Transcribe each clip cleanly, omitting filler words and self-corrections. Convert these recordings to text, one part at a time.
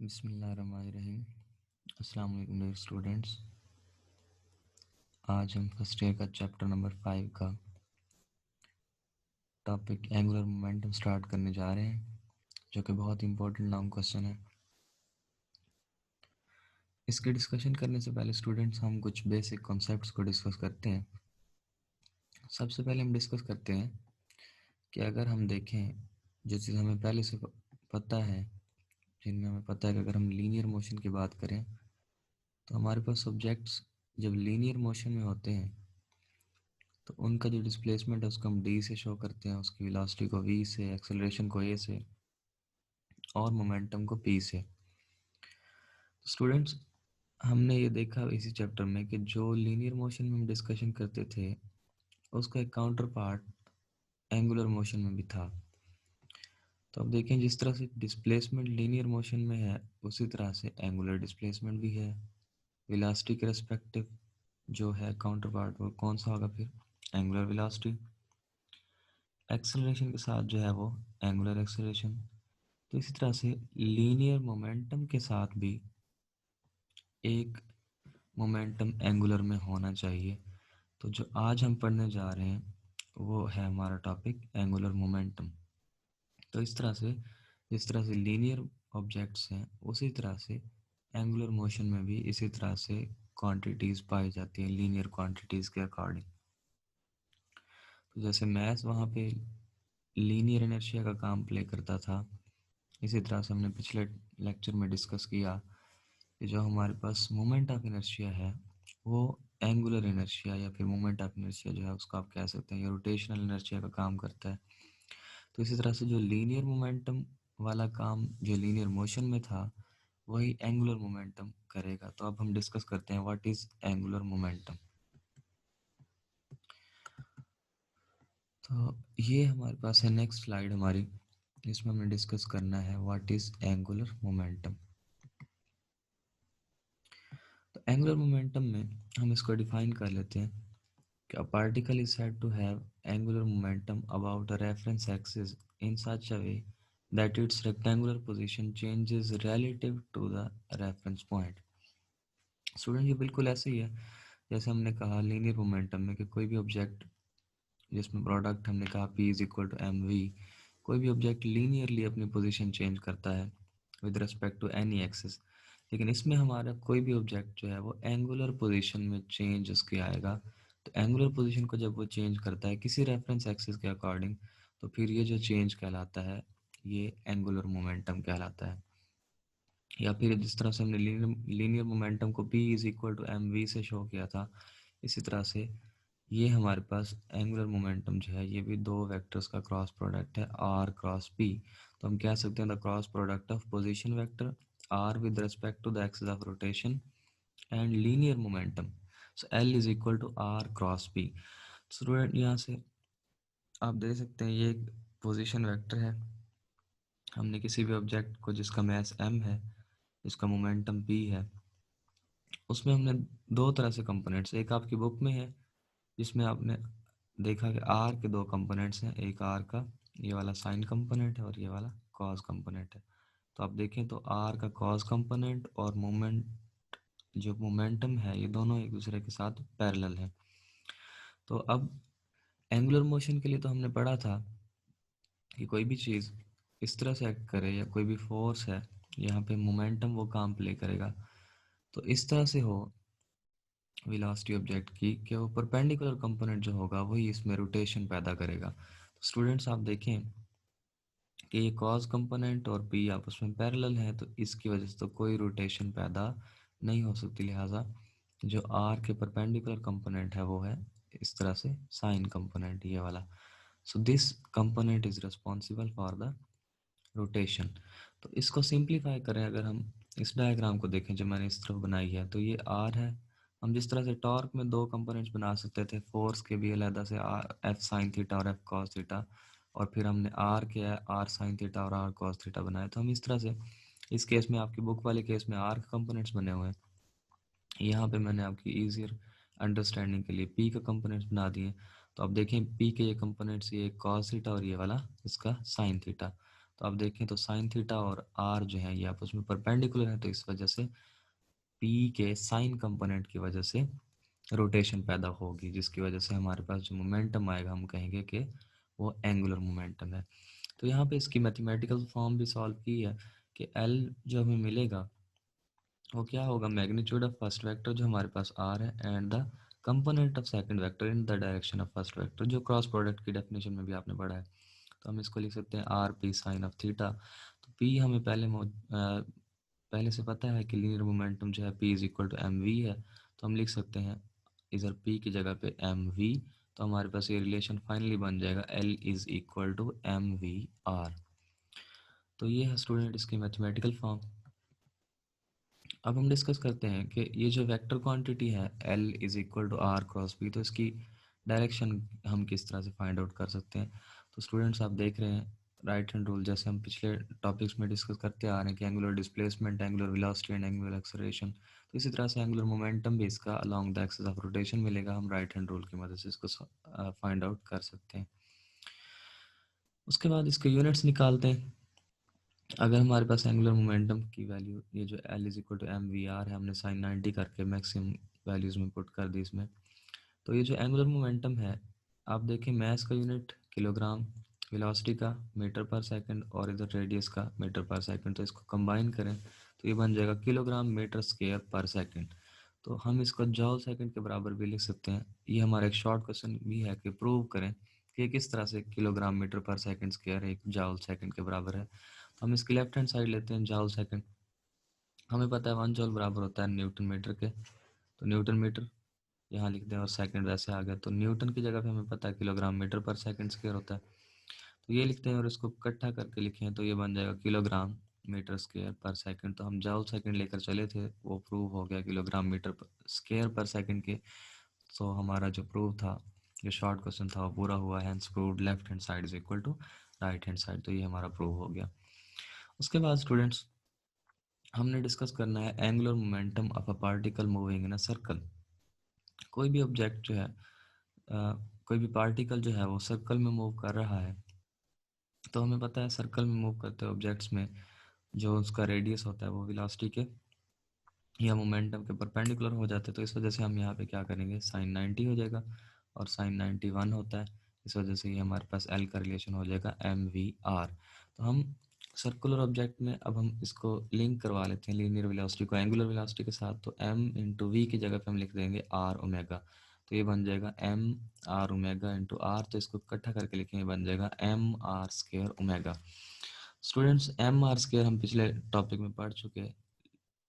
बिस्मिल्लाहिर्रहमानिर्रहीम। अस्सलाम वालेकुम डियर स्टूडेंट्स। आज हम फर्स्ट ईयर का चैप्टर नंबर 5 का टॉपिक एंगुलर मोमेंटम स्टार्ट करने जा रहे हैं, जो कि बहुत इंपॉर्टेंट लॉन्ग क्वेश्चन है। इसके डिस्कशन करने से पहले स्टूडेंट्स हम कुछ बेसिक कॉन्सेप्ट्स को डिस्कस करते हैं। सबसे पहले हम डिस्कस करते हैं कि अगर हम देखें जो चीज़ हमें पहले से पता है, जिनमें हमें पता है कि अगर हम लीनियर मोशन की बात करें तो हमारे पास ऑब्जेक्ट्स जब लीनियर मोशन में होते हैं तो उनका जो डिस्प्लेसमेंट है उसको हम डी से शो करते हैं, उसकी वेलोसिटी को वी से, एक्सेलरेशन को ए से और मोमेंटम को पी से। स्टूडेंट्स, हमने ये देखा इसी चैप्टर में कि जो लीनियर मोशन में हम डिस्कशन करते थे उसका एक काउंटर पार्ट एंगुलर मोशन में भी था। तो अब देखें, जिस तरह से डिस्प्लेसमेंट लीनियर मोशन में है उसी तरह से एंगुलर डिस्प्लेसमेंट भी है। वेलोसिटी के रेस्पेक्टिव जो है काउंटर पार्ट वो कौन सा होगा? फिर एंगुलर वेलोसिटी। एक्सेलरेशन के साथ जो है वो एंगुलर एक्सेलरेशन। तो इसी तरह से लीनियर मोमेंटम के साथ भी एक मोमेंटम एंगुलर में होना चाहिए। तो जो आज हम पढ़ने जा रहे हैं वो है हमारा टॉपिक एंगुलर मोमेंटम। तो इस तरह से जिस तरह से लीनियर ऑब्जेक्ट्स हैं उसी तरह से एंगुलर मोशन में भी इसी तरह से क्वांटिटीज़ पाई जाती हैं लीनियर क्वांटिटीज़ के अकॉर्डिंग। तो जैसे मैथ वहाँ पे लीनियर इनर्शिया का काम प्ले करता था, इसी तरह से हमने पिछले लेक्चर में डिस्कस किया कि जो हमारे पास मोमेंट ऑफ इनर्शिया है वो एंगुलर इनर्शिया या फिर मोमेंट ऑफ इनर्शिया जो है उसको आप कह सकते हैं, ये रोटेशनल इनर्शिया का काम करता है। तो इसी तरह से जो लीनियर मोमेंटम वाला काम जो लीनियर मोशन में था वही एंगुलर मोमेंटम करेगा। तो अब हम डिस्कस करते हैं व्हाट इज एंगुलर मोमेंटम। तो ये हमारे पास है नेक्स्ट स्लाइड हमारी, इसमें हमें डिस्कस करना है व्हाट इज एंगुलर मोमेंटम। तो एंगुलर मोमेंटम में हम इसको डिफाइन कर लेते हैं कि a particle is said to have angular momentum about a reference axis in such a way that its rectangular position changes relative to the reference point। Student, ये बिल्कुल ऐसे ही है जैसे हमने कहा लीनियर मोमेंटम में कि कोई भी ऑब्जेक्ट जिसमें प्रोडक्ट हमने कहा P is equal to m v, कोई भी ऑब्जेक्ट लीनियरली अपनी पोजीशन चेंज करता है with respect to any axis. लेकिन इसमें हमारा कोई भी ऑब्जेक्ट जो है वो एंगुलर पोजीशन में चेंज उसकी आएगा। तो एंगुलर पोजीशन को जब वो चेंज करता है किसी रेफरेंस एक्सिस के अकॉर्डिंग, तो फिर ये जो चेंज कहलाता है ये एंगुलर मोमेंटम कहलाता है। या फिर जिस तरह से हमने लीनियर मोमेंटम को P is equal to m v से शो किया था, इसी तरह से ये हमारे पास एंगुलर मोमेंटम जो है ये भी दो वेक्टर्स का क्रॉस प्रोडक्ट है R क्रॉस P। तो हम कह सकते हैं the cross product of position vector R with respect to the axis of rotation and linear momentum, so L is equal to R cross P। Student, यहाँ से आप देख सकते हैं ये एक पोजीशन वेक्टर है। हमने किसी भी ऑब्जेक्ट को जिसका मैस m है, जिसका मोमेंटम p है, उसमें हमने दो तरह से कंपोनेंट्स, एक आपकी बुक में है जिसमें आपने देखा कि आर के दो कंपोनेंट्स हैं, एक आर का ये वाला साइन कंपोनेंट है और ये वाला कॉस कंपोनेंट है। तो आप देखें तो आर का कॉस कंपोनेंट और जो मोमेंटम है ये दोनों एक दूसरे के साथ पैरेलल है। तो अब एंगुलर मोशन के लिए तो हमने पढ़ा था कि कोई भी चीज़ इस तरह से एक्ट करे या कोई भी फोर्स है यहाँ पे मोमेंटम वो काम प्ले करेगा। तो इस तरह से हो वेलोसिटी ऑब्जेक्ट की कि वो परपेंडिकुलर कंपोनेंट जो होगा वही इसमें रोटेशन पैदा करेगा। तो स्टूडेंट्स, आप देखें कि ये कॉस कंपोनेंट और पी आपस में पैरेलल हैं, तो इसकी वजह से तो कोई रोटेशन पैदा नहीं हो सकती। लिहाजा जो आर के परपेंडिकुलर कंपोनेंट है वो है इस तरह से साइन कंपोनेंट ये वाला। So this component is responsible for the rotation. तो इसको सिंप्लीफाई करें, अगर हम इस डायग्राम को देखें जो मैंने इस तरफ बनाई है, तो ये आर है। हम जिस तरह से टॉर्क में दो कंपोनेंट्स बना सकते थे, फोर्स के भी अलग से आर एफ साइन थीटा और एफ कॉस थीटा, और फिर हमने आर के आर साइन थीटा और आर कॉस थीटा बनाए। तो हम इस तरह से इस केस में आपकी बुक वाले केस में आर कंपोनेंट्स बने हुए हैं, यहाँ पे मैंने आपकी ईजियर अंडरस्टैंडिंग के लिए पी का कंपोनेंट्स बना दिए। तो आप देखें पी के ये कंपोनेंट्स, ये कॉस थीटा और ये वाला इसका साइन थीटा। तो आप देखें तो साइन थीटा और आर जो है ये आपस में परपेंडिकुलर है, तो इस वजह से पी के साइन कंपोनेंट की वजह से रोटेशन पैदा होगी, जिसकी वजह से हमारे पास जो मोमेंटम आएगा हम कहेंगे कि वो एंगुलर मोमेंटम है। तो यहाँ पे इसकी मैथमेटिकल फॉर्म भी सॉल्व की है कि एल जो हमें मिलेगा वो क्या होगा, मैग्नीट्यूड ऑफ फर्स्ट वेक्टर जो हमारे पास आर है and the component of second vector in the direction of first vector, जो क्रॉस प्रोडक्ट की डेफिनेशन में भी आपने पढ़ा है। तो हम इसको लिख सकते हैं r p sine of theta. तो पी हमें पहले से पता है कि लीनियर मोमेंटम जो है p is equal to m v है, तो हम लिख सकते हैं इधर पी की जगह पे एम वी। तो हमारे पास ये रिलेशन फाइनली बन जाएगा l is equal to m v r. तो ये है स्टूडेंट इसकी मैथमेटिकल फॉर्म। अब हम डिस्कस करते हैं कि ये जो वेक्टर क्वांटिटी है l is equal to r cross b, तो इसकी डायरेक्शन हम किस तरह से फाइंड आउट कर सकते हैं। तो स्टूडेंट्स आप देख रहे हैं राइट हैंड रूल, जैसे हम पिछले टॉपिक्स में डिस्कस करते आ रहे हैं कि angular displacement, angular velocity and angular acceleration, तो इसी तरह से एंगुलर मोमेंटम भी इसका along the axis of rotation मिलेगा। हम राइट हैंड रूल की मदद से इसको फाइंड आउट कर सकते हैं। उसके बाद इसके यूनिट्स निकालते हैं। अगर हमारे पास एंगुलर मोमेंटम की वैल्यू ये जो l is equal to m v r है, हमने साइन 90 करके मैक्सिमम वैल्यूज़ में पुट कर दी इसमें। तो ये जो एंगुलर मोमेंटम है, आप देखें मैस का यूनिट किलोग्राम, वेलोसिटी का मीटर पर सेकंड और इधर रेडियस का मीटर पर सेकंड, तो इसको कंबाइन करें तो ये बन जाएगा किलोग्राम मीटर स्क्वायर पर सेकंड। तो हम इसको जॉल सेकंड के बराबर भी लिख सकते हैं। ये हमारा एक शॉर्ट क्वेश्चन भी है कि प्रूव करें कि किस तरह से किलोग्राम मीटर पर सेकंड स्क्वायर एक जॉल सेकंड के बराबर है। तो हम इसकी लेफ्ट हैंड साइड लेते हैं जॉल सेकंड। हमें पता है 1 जॉल बराबर होता है न्यूटन मीटर के, तो न्यूटन मीटर यहाँ लिख दें और सेकंड वैसे आ गया, तो न्यूटन की जगह पे हमें पता है किलोग्राम मीटर पर सेकंड स्क्वायर होता है, तो ये लिखते हैं और इसको इकट्ठा करके लिखें तो ये बन जाएगा किलोग्राम मीटर स्क्वायर पर सेकंड। तो हम जॉल सेकंड लेकर चले थे, वो प्रूव हो गया किलोग्राम मीटर स्क्वायर पर सेकंड के। तो हमारा जो प्रूव था, जो शॉर्ट क्वेश्चन था वो पूरा हुआ, hence proved left hand side is equal to right hand side. तो ये हमारा प्रूव हो गया। उसके बाद स्टूडेंट्स हमने डिस्कस करना है angular momentum of a particle moving in a circle. कोई भी ऑब्जेक्ट जो है कोई भी पार्टिकल जो है वो सर्कल में मूव कर रहा है, तो हमें पता है सर्कल में मूव करते ऑब्जेक्ट्स में जो उसका रेडियस होता है वो वेलोसिटी के या मोमेंटम के परपेंडिकुलर हो जाते हैं। तो इस वजह से हम यहाँ पे क्या करेंगे, साइन 90 हो जाएगा और साइन 91 होता है, इस वजह से ये हमारे पास एल का रिलेशन हो जाएगा एम वी आर। तो हम सर्कुलर ऑब्जेक्ट में अब हम इसको लिंक करवा लेते हैं लीनियर वेलोसिटी को एंगुलर वेलोसिटी के साथ। तो एम इंटू वी की जगह पे हम लिख देंगे आर ओमेगा, तो ये बन जाएगा m r omega into r. तो इसको इकट्ठा करके लिखेंगे बन जाएगा m are square omega. Students m are square हम पिछले टॉपिक में पढ़ चुके हैं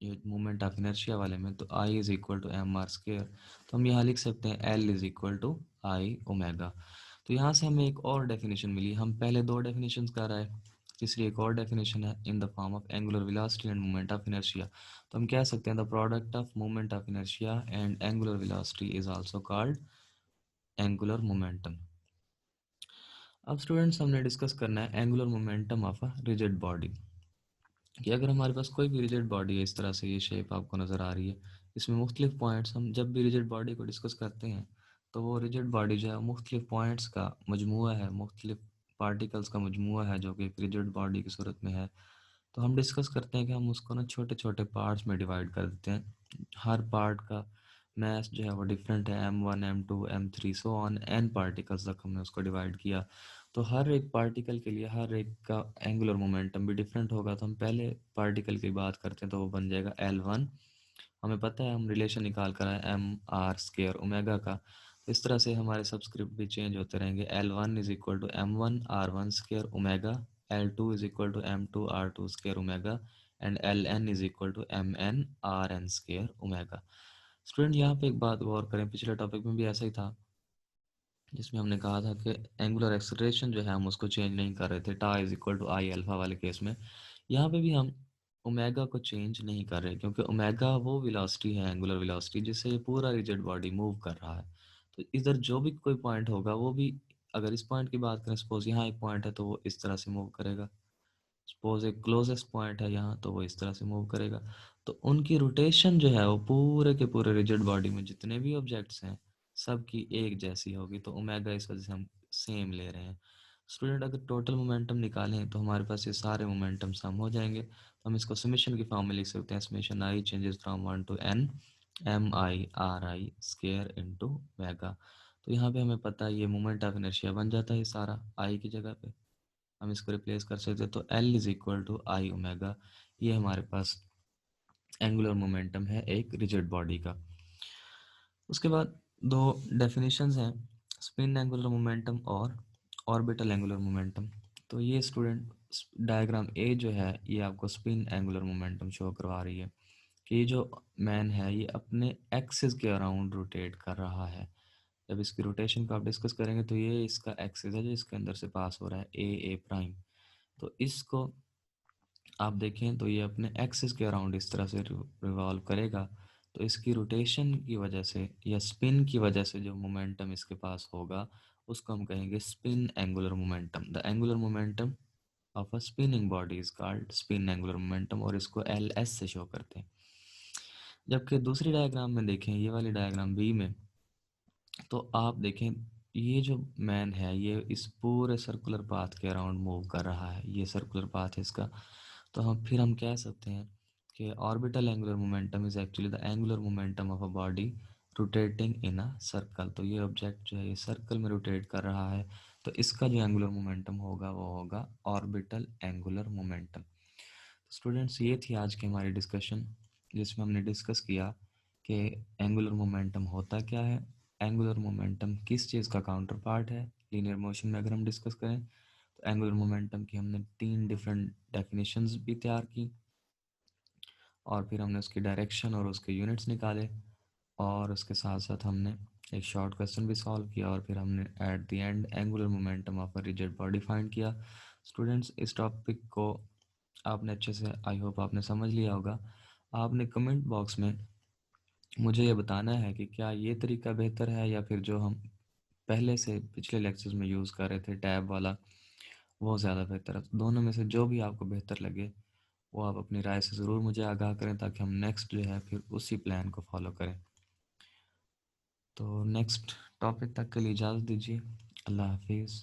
ये मोमेंट ऑफ इनर्शिया वाले में, तो I is equal to M are square. तो हम यहाँ लिख सकते हैं L is equal to I omega. तो यहाँ से हमें एक और डेफिनेशन मिली, हम पहले दो डेफिनेशन कर रहे हैं, तीसरी एक और डेफिनेशन है in the form of angular velocity end moment of inertia. तो हम कह सकते हैं the product of moment of inertia and angular velocity is also called angular momentum. अब स्टूडेंट्स हमने डिस्कस करना है angular momentum of a rigid body, कि अगर हमारे पास कोई भी रिजिड बॉडी है, इस तरह से ये शेप आपको नज़र आ रही है, इसमें मुख्तलिफ पॉइंट्स, हम जब भी रिजिड बॉडी को डिस्कस करते हैं तो वो रिजिड बॉडी जो है मुख्तलिफ पॉइंट्स का मजमूआ है, मुख्तलिफ पार्टिकल्स का मजमूआ है जो कि एक रिजिड बॉडी की सूरत में है। तो हम डिस्कस करते हैं कि हम उसको ना छोटे छोटे पार्ट्स में डिवाइड कर देते हैं, हर पार्ट का मास जो है वो डिफरेंट है, M1 M2 M3 so on an particles तक हमने उसको डिवाइड किया। तो हर एक पार्टिकल के लिए हर एक का एंगुलर मोमेंटम भी डिफरेंट होगा। तो हम पहले पार्टिकल की बात करते हैं, तो वो बन जाएगा L1। हमें पता है हम रिलेशन निकाल कर आए एम आर स्क्वायर ओमेगा का, तो इस तरह से हमारे सब्सक्रिप्ट भी चेंज होते रहेंगे। L1 is equal to M1 R1 square omega, L2 is equal to M2 R2 square omega and Ln is equal to Mn Rn square omega. Student यहाँ पे एक बात गौर करें, पिछले टॉपिक में भी ऐसा ही था जिसमें हमने कहा था कि एंगुलर एक्सेलरेशन जो है हम उसको चेंज नहीं कर रहे थे, टा is equal to I alpha वाले केस में। यहाँ पे भी हम ओमेगा को चेंज नहीं कर रहे, क्योंकि ओमेगा वो वेलोसिटी है, एंगुलर वेलोसिटी, जिससे ये पूरा रिजिड बॉडी मूव कर रहा है। तो इधर जो भी कोई पॉइंट होगा वो भी, अगर इस पॉइंट की बात करें, सपोज यहाँ एक पॉइंट है तो वो इस तरह से मूव करेगा, सपोज एक क्लोजेस्ट पॉइंट है यहाँ तो वो इस तरह से मूव करेगा। तो उनकी रोटेशन जो है वो पूरे के पूरे रिजिड बॉडी में जितने भी ऑब्जेक्ट्स हैं सबकी एक जैसी होगी, तो ओमेगा इस वजह से हम सेम ले रहे हैं। स्टूडेंट अगर टोटल मोमेंटम निकालें तो हमारे पास ये सारे मोमेंटम सम हो जाएंगे, तो हम इसको समेशन की फॉर्म में लिख सकते हैं। Summation I changes from 1 to n M I R I square into omega. तो यहाँ पे हमें पता है ये मोमेंट ऑफ इनर्शिया बन जाता है, ये सारा आई की जगह पे हम इसको रिप्लेस कर सकते हैं। तो L is equal to I omega, ये हमारे पास एंगुलर मोमेंटम है एक रिजिड बॉडी का। उसके बाद दो डेफिनेशंस हैं, स्पिन एंगुलर मोमेंटम और ऑर्बिटल एंगुलर मोमेंटम। तो ये स्टूडेंट डायग्राम ए जो है ये आपको स्पिन एंगुलर मोमेंटम शो करवा रही है कि ये जो मैन है ये अपने एक्सिस के अराउंड रोटेट कर रहा है। जब इसकी रोटेशन को आप डिस्कस करेंगे तो ये इसका एक्सिस है जो इसके अंदर से पास हो रहा है ए प्राइम। तो इसको आप देखें तो ये अपने एक्सिस के अराउंड इस तरह से रिवॉल्व करेगा। तो इसकी रोटेशन की वजह से या स्पिन की वजह से जो मोमेंटम इसके पास होगा उसको हम कहेंगे spin angular momentum. The angular momentum of a spinning body is called spin angular momentum, और इसको एल एस से शो करते हैं। जबकि दूसरी डायग्राम में देखें, ये वाली डायग्राम बी में, तो आप देखें ये जो मैन है ये इस पूरे सर्कुलर पाथ के अराउंड मूव कर रहा है, ये सर्कुलर पाथ है इसका। तो हम कह सकते हैं कि orbital angular momentum is actually the angular momentum of a body rotating in a circle. तो ये ऑब्जेक्ट जो है ये सर्कल में रोटेट कर रहा है, तो इसका जो एंगुलर मोमेंटम होगा वो होगा ऑर्बिटल एंगुलर मोमेंटम। स्टूडेंट्स ये थी आज की हमारी डिस्कशन, जिसमें हमने डिस्कस किया कि एंगुलर मोमेंटम होता क्या है, एंगुलर मोमेंटम किस चीज़ का काउंटर पार्ट है। लीनियर मोशन में अगर हम डिस्कस करें तो एंगुलर मोमेंटम की हमने 3 डिफरेंट डेफिनेशंस भी तैयार की, और फिर हमने उसकी डायरेक्शन और उसके यूनिट्स निकाले, और उसके साथ साथ हमने एक शॉर्ट क्वेश्चन भी सॉल्व किया, और फिर हमने at the end angular momentum of a rigid body find किया। स्टूडेंट्स इस टॉपिक को आपने अच्छे से, आई होप आपने समझ लिया होगा। आपने कमेंट बॉक्स में मुझे ये बताना है कि क्या ये तरीका बेहतर है या फिर जो हम पहले से पिछले लेक्चर्स में यूज़ कर रहे थे टैब वाला वो ज़्यादा बेहतर है। दोनों में से जो भी आपको बेहतर लगे वो आप अपनी राय से ज़रूर मुझे आगाह करें, ताकि हम नेक्स्ट जो है फिर उसी प्लान को फॉलो करें। तो नेक्स्ट टॉपिक तक के लिए इजाज़त दीजिए। अल्लाह हाफिज़।